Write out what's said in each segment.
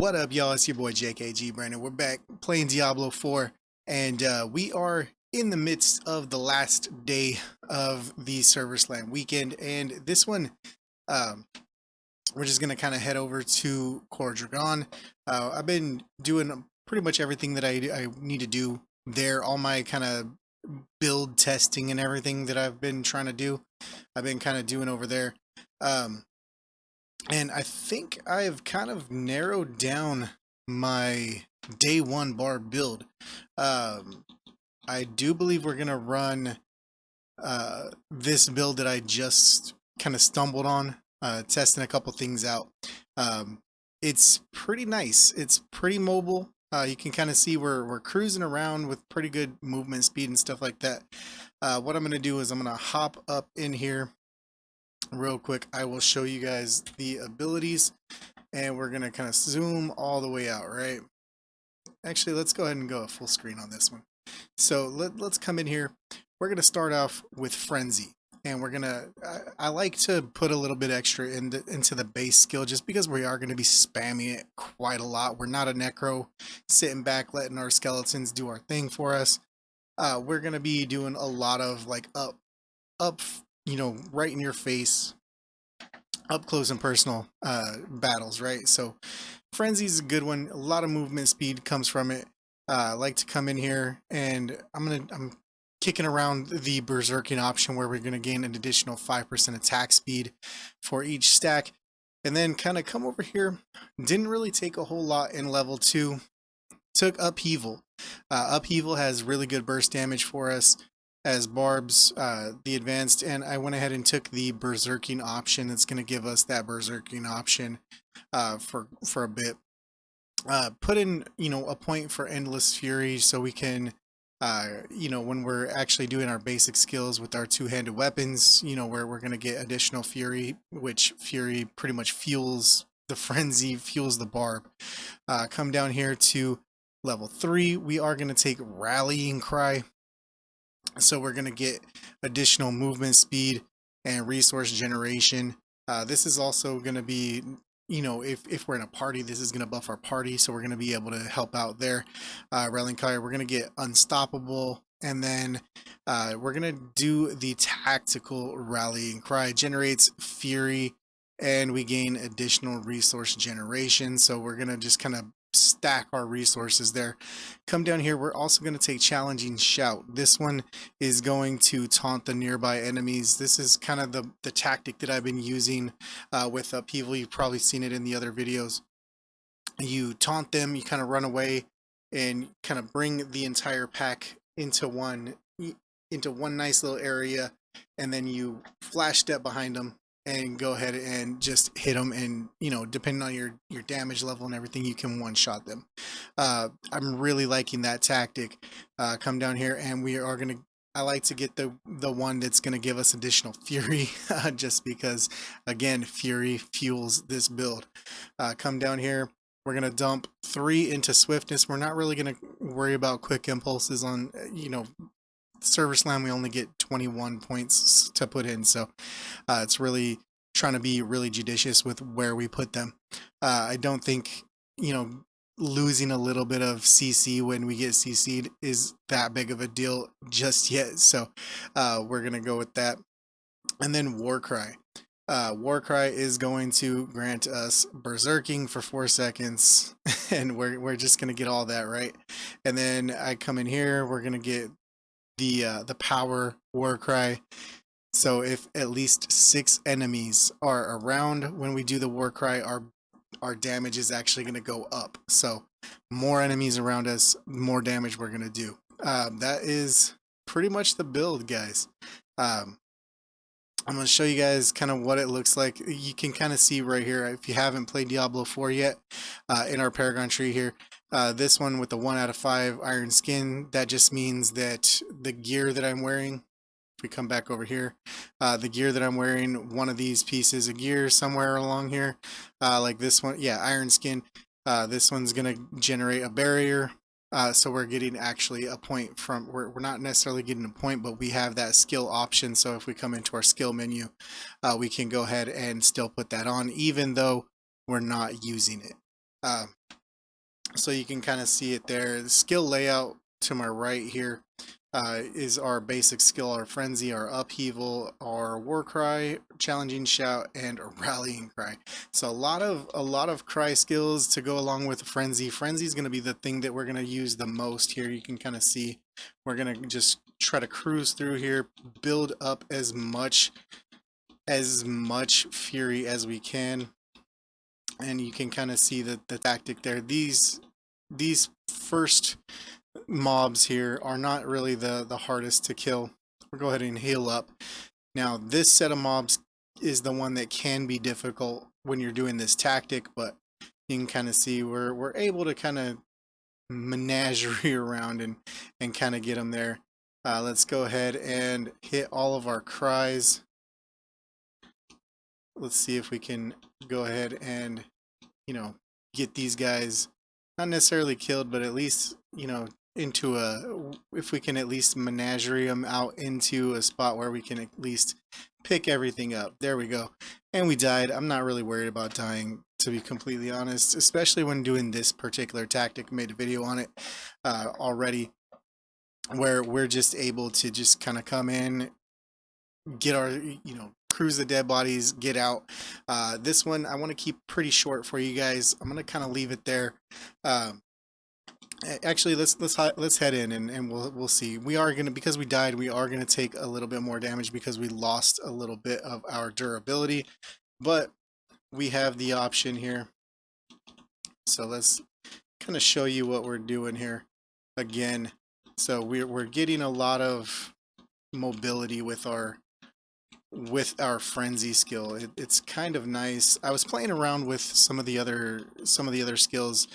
What up, y'all? It's your boy JKG Brandon. We're back playing Diablo 4, and we are in the midst of the last day of the Server Slam weekend. And this one, um, we're just gonna kind of head over to Core Dragon. I've been doing pretty much everything that I need to do there. All my kind of build testing and everything that I've been trying to do, I've been kind of doing over there. Um, and I think I have kind of narrowed down my day one barb build. Um, I do believe we're gonna run this build that I just kind of stumbled on, testing a couple things out. Um, it's pretty nice. It's pretty mobile. You can kind of see we're cruising around with pretty good movement speed and stuff like that. What I'm gonna do is I'm gonna hop up in here real quick. I will show you guys the abilities, and we're gonna kind of zoom all the way out, right? Actually, let's go ahead and go full screen on this one. So let's come in here. We're gonna start off with Frenzy, and we're gonna I like to put a little bit extra into the base skill, just because we are gonna be spamming it quite a lot. We're not a necro sitting back letting our skeletons do our thing for us. We're gonna be doing a lot of like up, right in your face, up close and personal battles, right? So Frenzy's a good one. A lot of movement speed comes from it. I like to come in here, and I'm kicking around the berserking option, where we're gonna gain an additional 5% attack speed for each stack, and then kind of come over here. Didn't really take a whole lot in level 2. Took Upheaval. Upheaval has really good burst damage for us as barbs, the advanced, and I went ahead and took the berserking option. It's going to give us that berserking option for a bit. Put in a point for endless fury, so we can when we're actually doing our basic skills with our two-handed weapons, where we're going to get additional fury, which fury pretty much fuels the frenzy, fuels the barb. Come down here to level 3. We are going to take rallying cry, so we're going to get additional movement speed and resource generation. This is also going to be, if we're in a party, this is going to buff our party, so we're going to be able to help out there. Rallying cry, we're going to get unstoppable, and then we're going to do the tactical rallying cry. Generates fury, and we gain additional resource generation, so we're going to just kind of stack our resources there. Come down here, we're also going to take challenging shout. This one is going to taunt the nearby enemies. This is kind of the tactic that I've been using with Upheaval. You've probably seen it in the other videos. You taunt them, you kind of run away, and kind of bring the entire pack into one nice little area, and then you flash step behind them and go ahead and just hit them, and depending on your damage level and everything, you can one-shot them. I'm really liking that tactic. Come down here, and we are gonna I like to get the one that's gonna give us additional fury, just because, again, fury fuels this build. Come down here, we're gonna dump 3 into swiftness. We're not really gonna worry about quick impulses on Server Slam. We only get 21 points to put in, so it's really trying to be really judicious with where we put them. I don't think losing a little bit of CC when we get CC'd is that big of a deal just yet, so we're gonna go with that. And then Warcry. Warcry is going to grant us berserking for 4 seconds, and we're just gonna get all that, right? And then I come in here, we're gonna get the power Warcry. So if at least 6 enemies are around when we do the Warcry, our damage is actually going to go up. So more enemies around us, more damage we're going to do. That is pretty much the build, guys. I'm going to show you guys kind of what it looks like. You can kind of see right here, if you haven't played Diablo 4 yet, in our Paragon tree here, this one with the 1 out of 5 iron skin, that just means that the gear that I'm wearing, if we come back over here, the gear that I'm wearing, one of these pieces of gear somewhere along here, like this one, yeah, iron skin, this one's going to generate a barrier. So we're getting actually a point from, we're not necessarily getting a point, but we have that skill option. So if we come into our skill menu, we can go ahead and still put that on, even though we're not using it. So you can kind of see it there. The skill layout to my right here is our basic skill, our frenzy, our upheaval, our war cry, challenging shout, and a rallying cry. So a lot of cry skills to go along with frenzy. Frenzy is going to be the thing that we're going to use the most here. You can kind of see we're going to just try to cruise through here, build up as much fury as we can, and you can kind of see the tactic there. These first mobs here are not really the hardest to kill. We'll go ahead and heal up. Now this set of mobs is the one that can be difficult when you're doing this tactic, but you can kind of see we're able to kind of menagerie around and kind of get them there. Let's go ahead and hit all of our cries. Let's see if we can go ahead and, you know, get these guys not necessarily killed, but at least, you know, into a, if we can at least menagerie them out into a spot where we can at least pick everything up. There we go. And we died. I'm not really worried about dying, to be completely honest, especially when doing this particular tactic. Made a video on it already, where we're just able to just kind of come in, get our, you know, cruise the dead bodies, get out. This one I want to keep pretty short for you guys. I'm gonna kind of leave it there. Actually, let's head in and we'll see. We are gonna, because we died, we are gonna take a little bit more damage because we lost a little bit of our durability, but we have the option here. So let's kind of show you what we're doing here again. So we're getting a lot of mobility with our frenzy skill. It's kind of nice. I was playing around with some of the other skills.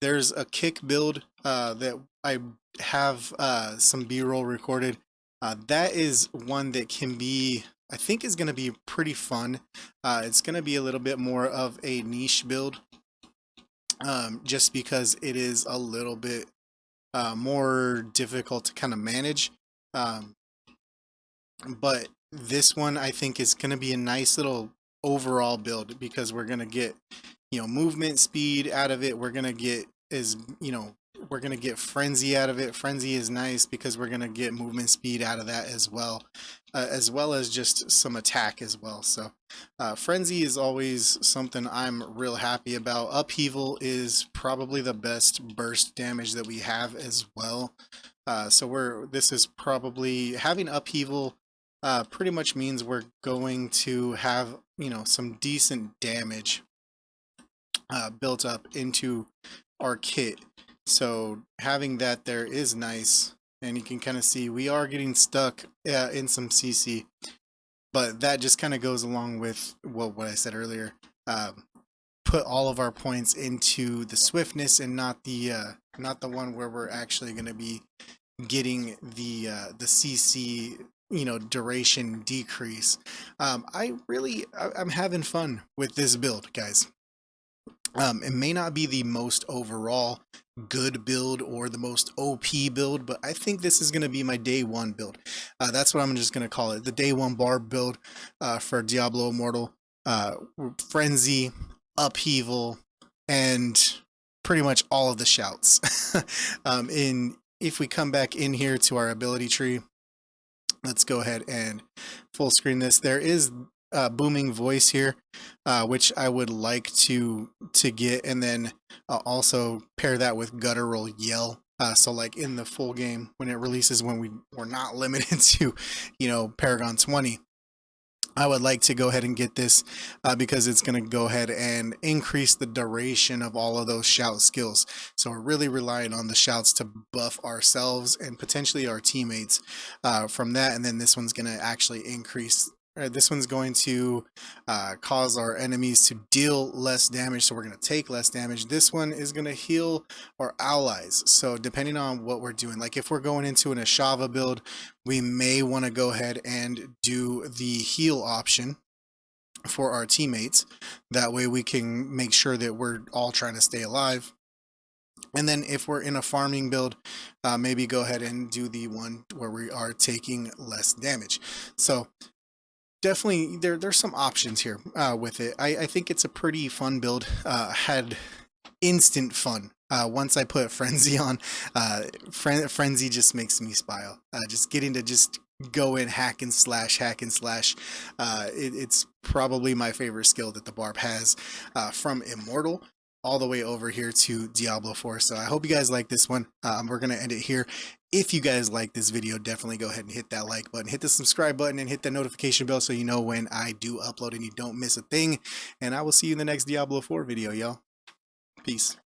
There's a kick build that I have some B-roll recorded. That is one that can be, I think, is going to be pretty fun. It's going to be a little bit more of a niche build, just because it is a little bit more difficult to kind of manage. But this one I think is going to be a nice little overall build, because we're going to get, you know, movement speed out of it. We're going to get, we're going to get frenzy out of it. Frenzy is nice because we're going to get movement speed out of that as well as just some attack as well. So frenzy is always something I'm real happy about. Upheaval is probably the best burst damage that we have as well. So this is probably, having upheaval pretty much means we're going to have, you know, some decent damage built up into our kit. So having that there is nice, and you can kind of see we are getting stuck in some CC, but that just kind of goes along with what I said earlier. Put all of our points into the swiftness and not the one where we're actually going to be getting the CC, you know, duration decrease. I'm having fun with this build, guys. It may not be the most overall good build or the most OP build, but I think this is going to be my day one build. That's what I'm just going to call it, the day one barb build for Diablo Immortal. Frenzy, upheaval, and pretty much all of the shouts. If we come back in here to our ability tree, let's go ahead and full screen this. There is booming voice here, which I would like to get, and then also pair that with guttural yell. So like in the full game when it releases, when we're not limited to, you know, Paragon 20, I would like to go ahead and get this because it's going to go ahead and increase the duration of all of those shout skills. So we're really relying on the shouts to buff ourselves and potentially our teammates from that. And then this one's going to actually increase. This one's going to cause our enemies to deal less damage, so we're going to take less damage. This one is going to heal our allies. So depending on what we're doing, like if we're going into an Ashava build, we may want to go ahead and do the heal option for our teammates. That way we can make sure that we're all trying to stay alive. And then if we're in a farming build, maybe go ahead and do the one where we are taking less damage. So definitely there's some options here with it. I think it's a pretty fun build. Had instant fun once I put Frenzy on, Frenzy just makes me smile. Just getting to just go in hack and slash. It's probably my favorite skill that the Barb has, from Immortal all the way over here to Diablo 4. So I hope you guys like this one. We're going to end it here. If you guys like this video, definitely go ahead and hit that like button, hit the subscribe button, and hit that notification bell so you know when I do upload and you don't miss a thing. And I will see you in the next Diablo 4 video, y'all. Peace.